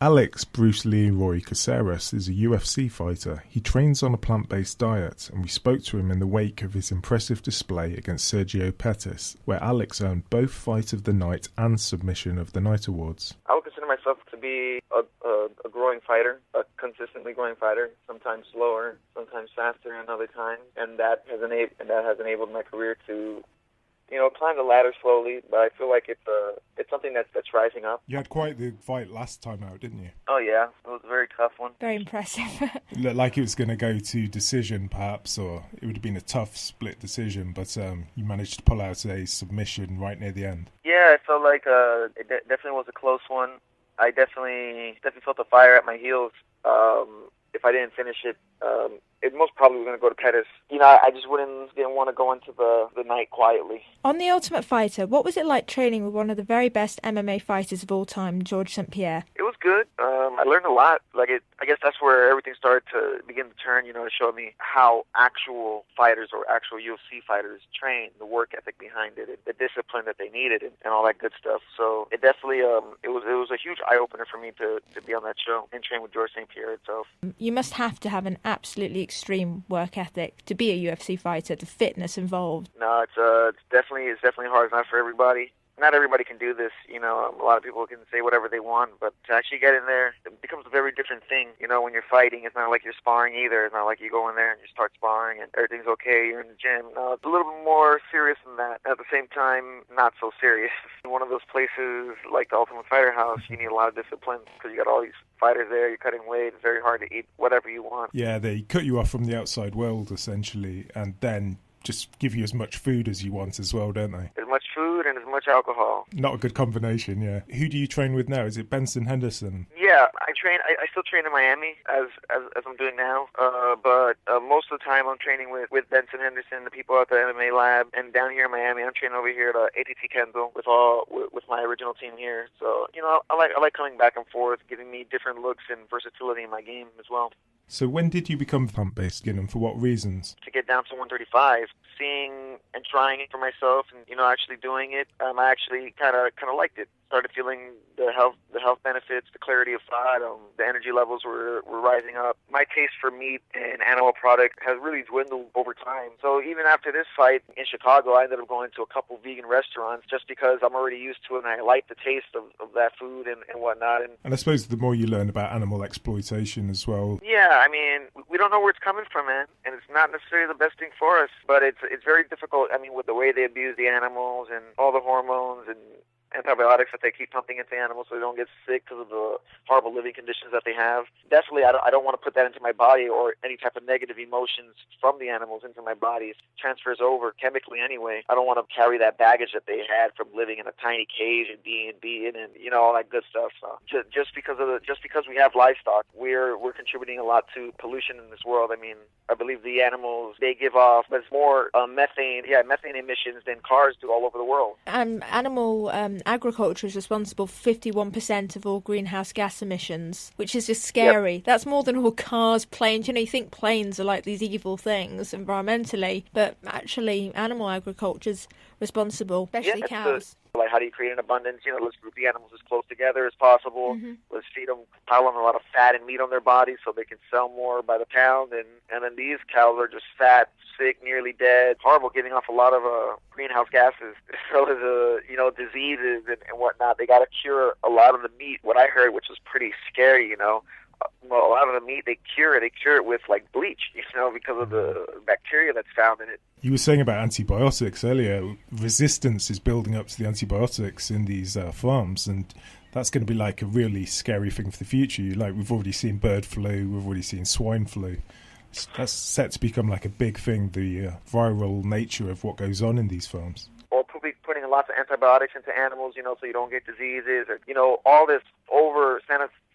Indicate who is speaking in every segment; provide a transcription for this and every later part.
Speaker 1: Alex Bruce Leeroy Caceres is a UFC fighter. He trains on a plant-based diet, and we spoke to him in the wake of his impressive display against Sergio Pettis, where Alex earned both Fight of the Night and Submission of the Night awards.
Speaker 2: I would consider myself to be a growing fighter, a consistently growing fighter, sometimes slower, sometimes faster, and other times, and that has enabled my career to climb the ladder slowly, but I feel like it's something that's rising up.
Speaker 1: You had quite the fight last time out, didn't you?
Speaker 2: Oh yeah, it was a very tough one.
Speaker 3: Very impressive.
Speaker 1: It looked like it was going to go to decision, perhaps, or it would have been a tough split decision, but you managed to pull out a submission right near the end.
Speaker 2: Yeah, I felt like it definitely was a close one. I definitely felt the fire at my heels. If I didn't finish it, it most probably was going to go to Pettis. I just didn't want to go into the night quietly.
Speaker 3: On The Ultimate Fighter, what was it like training with one of the very best MMA fighters of all time, George St. Pierre?
Speaker 2: It was good. I learned a lot. I guess that's where everything started to begin to turn, to show me how actual fighters or actual UFC fighters train, the work ethic behind it, the discipline that they needed, and all that good stuff. So it definitely, it was a huge eye-opener for me to be on that show and train with George St. Pierre itself.
Speaker 3: You must have to have an absolutely extreme work ethic to be a UFC fighter, the fitness involved.
Speaker 2: No, it's definitely hard. It's not for everybody. Not everybody can do this, a lot of people can say whatever they want, but to actually get in there, it becomes a very different thing. When you're fighting, it's not like you're sparring either. It's not like you go in there and you start sparring and everything's okay, you're in the gym. No, it's a little bit more serious than that. At the same time, not so serious. In one of those places like the Ultimate Fighter House, you need a lot of discipline because you got all these fighters there, you're cutting weight, it's very hard to eat whatever you want.
Speaker 1: Yeah, they cut you off from the outside world, essentially, and then just give you as much food as you want as well, don't they?
Speaker 2: As much food and as much alcohol.
Speaker 1: Not a good combination, yeah. Who do you train with now? Is it Benson Henderson?
Speaker 2: Yeah, I still train in Miami as I'm doing now, but most of the time I'm training with Benson Henderson, the people at the MMA lab, and down here in Miami I'm training over here at ATT Kendall with my original team here. So, I like coming back and forth, giving me different looks and versatility in my game as well.
Speaker 1: So when did you become plant-based, and for what reasons?
Speaker 2: To get down to 135, seeing and trying it for myself, and actually doing it, I actually kind of liked it. Started feeling the health benefits, the clarity of thought, the energy levels were rising up. My taste for meat and animal product has really dwindled over time. So even after this fight in Chicago, I ended up going to a couple vegan restaurants just because I'm already used to it and I like the taste of that food and whatnot. And
Speaker 1: I suppose the more you learn about animal exploitation as well.
Speaker 2: Yeah, we don't know where it's coming from, man, and it's not necessarily the best thing for us, but it's very difficult, with the way they abuse the animals and all the hormones and antibiotics that they keep pumping into animals so they don't get sick because of the horrible living conditions that they have. Definitely, I don't want to put that into my body or any type of negative emotions from the animals into my body. It transfers over chemically anyway. I don't want to carry that baggage that they had from living in a tiny cage and being beaten and all that good stuff. So just because we have livestock, we're contributing a lot to pollution in this world. I believe the animals, they give off more methane emissions than cars do all over the world.
Speaker 3: Animal agriculture is responsible for 51% of all greenhouse gas emissions, which is just scary. Yep. That's more than all cars, planes. You think planes are like these evil things environmentally, but actually animal agriculture is responsible, especially cows.
Speaker 2: Like, how do you create an abundance? Let's group the animals as close together as possible. Mm-hmm. Let's feed them, pile on a lot of fat and meat on their bodies so they can sell more by the pound. And then these cows are just fat, sick, nearly dead, horrible, giving off a lot of greenhouse gases, as well as diseases and whatnot. They got to cure a lot of the meat. What I heard, which was pretty scary, well, a lot of the meat they cure it with like bleach, because of the bacteria that's found in it.
Speaker 1: You were saying about antibiotics earlier. Resistance is building up to the antibiotics in these farms, and that's going to be like a really scary thing for the future. We've already seen bird flu, we've already seen swine flu. That's set to become like a big thing, the viral nature of what goes on in these farms.
Speaker 2: Or putting lots of antibiotics into animals, so you don't get diseases. Or, all this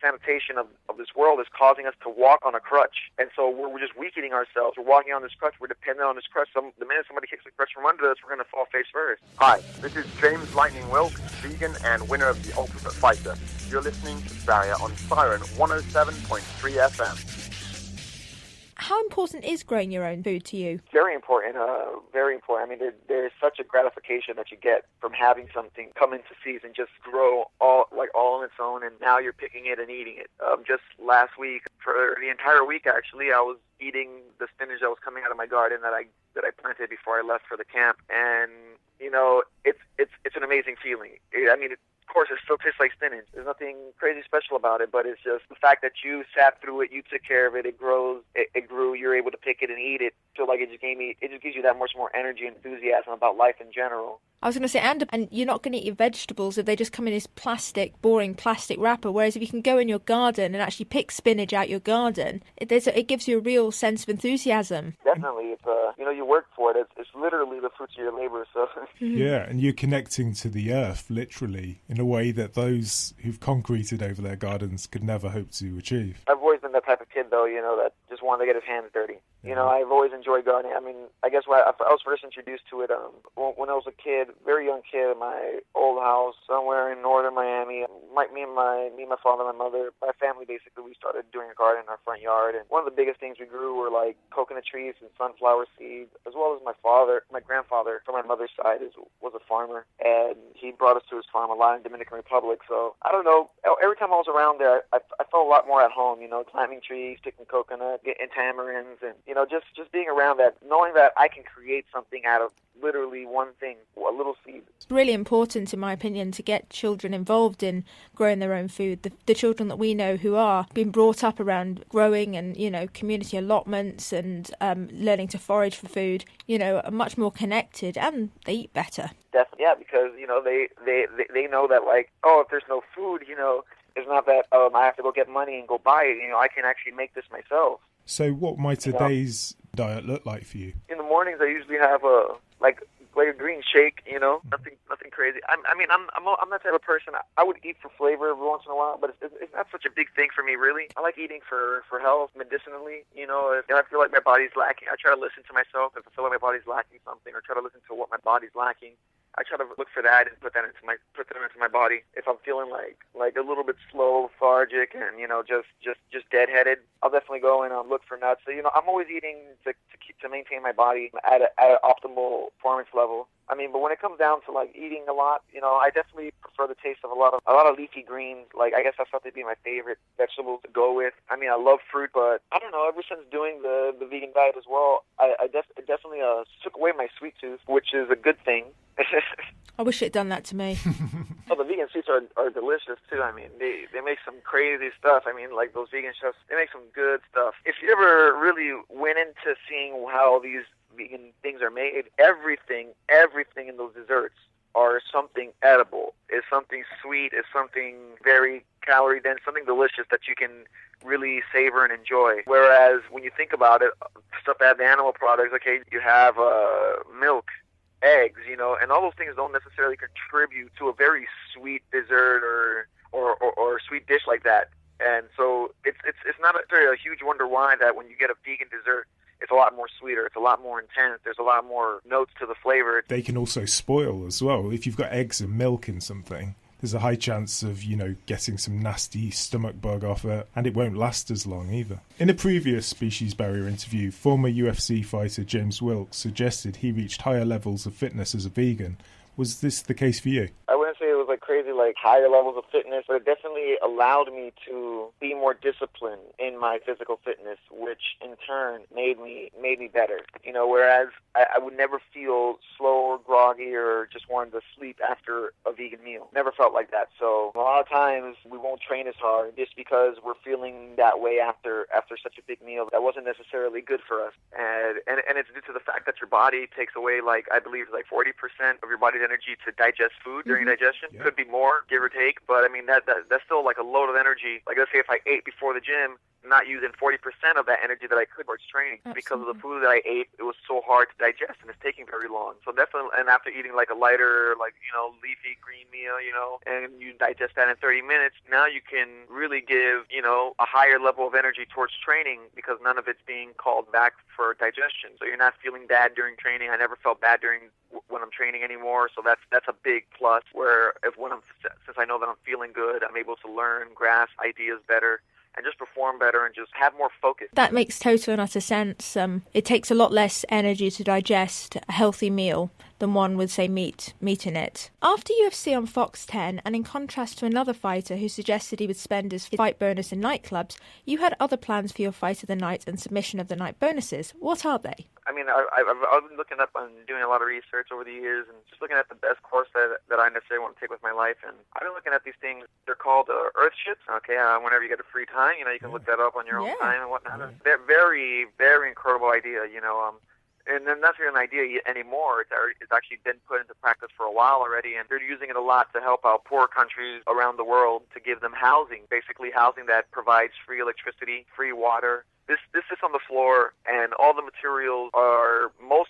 Speaker 2: sanitation of this world is causing us to walk on a crutch. And so we're just weakening ourselves. We're walking on this crutch. We're dependent on this crutch. The minute somebody kicks the crutch from under us, we're going to fall face first.
Speaker 4: Hi, this is James Lightning Wilkes, vegan and winner of The Ultimate Fighter. You're listening to Barrier on Siren 107.3 FM.
Speaker 3: How important is growing your own food to you?
Speaker 2: Very important, very important. I mean, there's such a gratification that you get from having something come into season, just grow all on its own, and now you're picking it and eating it. Just last week, for the entire week actually, I was eating the spinach that was coming out of my garden that I planted before I left for the camp, and you know, it's an amazing feeling. I mean, of course, it still tastes like spinach. There's nothing crazy special about it, but it's just the fact that you sat through it, you took care of it, it grows, it grew, you're able to pick it and eat it. I feel like it just gives you that much more energy and enthusiasm about life in general.
Speaker 3: I was going to say, and you're not going to eat your vegetables if they just come in this boring plastic wrapper, whereas if you can go in your garden and actually pick spinach out your garden, it gives you a real sense of enthusiasm.
Speaker 2: Definitely. It's you work for it. It's literally the fruits of your labor. So
Speaker 1: yeah, and you're connecting to the earth, literally, in a way that those who've concreted over their gardens could never hope to achieve.
Speaker 2: I've always been that type of kid, though, that just wanted to get his hands dirty. I've always enjoyed gardening. I mean, I guess when I was first introduced to it when I was a kid, very young kid, in my old house somewhere in northern Miami. Me and my father, my mother, my family, basically, we started doing a garden in our front yard. And one of the biggest things we grew were like coconut trees and sunflower seeds, as well as my grandfather from my mother's side was a farmer, and he brought us to his farm a lot in Dominican Republic. So I don't know. Every time I was around there, I felt a lot more at home. Climbing trees, picking coconut, getting tamarinds, and just being around that, knowing that I can create something out of literally one thing, a little seed.
Speaker 3: It's really important, in my opinion, to get children involved in growing their own food. The children that we know who are being brought up around growing and, community allotments and learning to forage for food, are much more connected and they eat better.
Speaker 2: Definitely, yeah, because, they know that, like, if there's no food, it's not that I have to go get money and go buy it. I can actually make this myself.
Speaker 1: So what might today's diet look like for you?
Speaker 2: In the mornings, I usually have a green shake. Nothing crazy. I'm that type of person. I would eat for flavor every once in a while, but it's not such a big thing for me, really. I like eating for health, medicinally. If I feel like my body's lacking, I try to listen to myself. If I feel like my body's lacking something, or try to listen to what my body's lacking, I try to look for that and put them into my body. If I'm feeling like a little bit slow, lethargic, and just deadheaded, I'll definitely go and look for nuts. So I'm always eating to maintain my body at an optimal performance level. I mean, but when it comes down to like eating a lot, I definitely prefer the taste of a lot of leafy greens. Like, I guess that's something to be my favorite vegetable to go with. I mean, I love fruit, but I don't know. Ever since doing the vegan diet as well, I definitely took away my sweet tooth, which is a good thing.
Speaker 3: I wish it had done that to me.
Speaker 2: Well, the vegan sweets are delicious too. I mean, they make some crazy stuff. I mean, like those vegan chefs, they make some good stuff. If you ever really went into seeing how these vegan things are made, everything in those desserts are something edible, is something sweet, is something very calorie dense, something delicious that you can really savor and enjoy. Whereas when you think about it, stuff that have animal products, okay, you have milk, eggs, and all those things don't necessarily contribute to a very sweet dessert or sweet dish like that. And so it's not a huge wonder why that when you get a vegan dessert, it's a lot more sweeter, it's a lot more intense, there's a lot more notes to the flavor.
Speaker 1: They can also spoil as well. If you've got eggs and milk in something, there's a high chance of, getting some nasty stomach bug off it, and it won't last as long either. In a previous Species Barrier interview, former UFC fighter James Wilkes suggested he reached higher levels of fitness as a vegan. Was this the case for you?
Speaker 2: I wouldn't say it was crazy, higher levels of fitness, but it definitely allowed me to be more disciplined in my physical fitness, which in turn made me better. Whereas I would never feel slow or groggy or just wanted to sleep after a vegan meal. Never felt like that. So a lot of times we won't train as hard just because we're feeling that way after such a big meal. That wasn't necessarily good for us. And it's due to the fact that your body takes away, I believe, 40% of your body's energy to digest food during digestion. Yeah. Could be more, give or take, but I mean that's still a load of energy. Let's say if I ate before the gym, not using 40% of that energy that I could towards training. Absolutely. Because of the food that I ate, it was so hard to digest and it's taking very long. So definitely, and after eating a lighter, leafy green meal, and you digest that in 30 minutes, now you can really give, a higher level of energy towards training because none of it's being called back for digestion. So you're not feeling bad during training. I never felt bad when I'm training anymore. So that's a big plus where since I know that I'm feeling good, I'm able to learn, grasp ideas better, and just perform better and just have more focus.
Speaker 3: That makes total and utter sense. It takes a lot less energy to digest a healthy meal than one with, say, meat in it. After UFC on Fox 10, and in contrast to another fighter who suggested he would spend his fight bonus in nightclubs, you had other plans for your fight of the night and submission of the night bonuses. What are they?
Speaker 2: I mean, I've been looking up and doing a lot of research over the years and just looking at the best course that I necessarily want to take with my life. And I've been looking at these things. They're called earth shits. Okay, whenever you get a free time, you can look that up on your own time and whatnot. Yeah. They're very, very incredible idea, And then that's not an idea anymore. It's actually been put into practice for a while already, and they're using it a lot to help out poor countries around the world to give them housing, basically housing that provides free electricity, free water. This is on the floor, and most of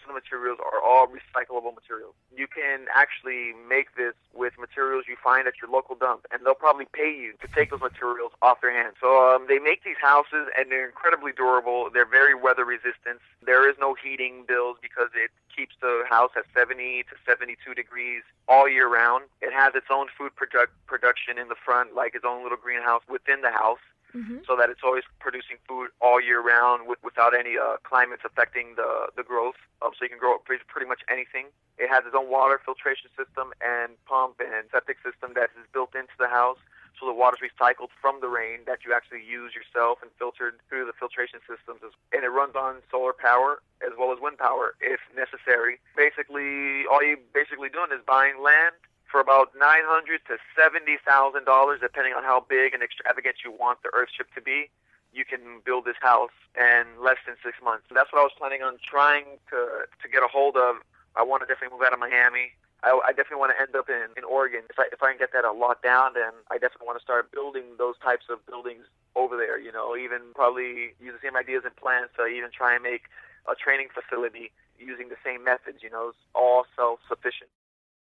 Speaker 2: the materials are all recyclable materials. You can actually make this with materials you find at your local dump, and they'll probably pay you to take those materials off their hands. So they make these houses, and they're incredibly durable. They're very weather resistant. There is no heating bills because it keeps the house at 70 to 72 degrees all year round. It has its own food production in the front, like its own little greenhouse within the house. Mm-hmm. So that it's always producing food all year round without any climates affecting the growth. So you can grow pretty much anything. It has its own water filtration system and pump and septic system that is built into the house. So the water is recycled from the rain that you actually use yourself and filtered through the filtration systems. And it runs on solar power as well as wind power if necessary. Basically, all you're doing is buying land for about $900,000 to $70,000, depending on how big and extravagant you want the earthship to be. You can build this house in less than 6 months. So that's what I was planning on trying to get a hold of. I want to definitely move out of Miami. I definitely want to end up in Oregon. If I can get that locked down, then I definitely want to start building those types of buildings over there, even probably use the same ideas and plans to even try and make a training facility using the same methods, all self-sufficient.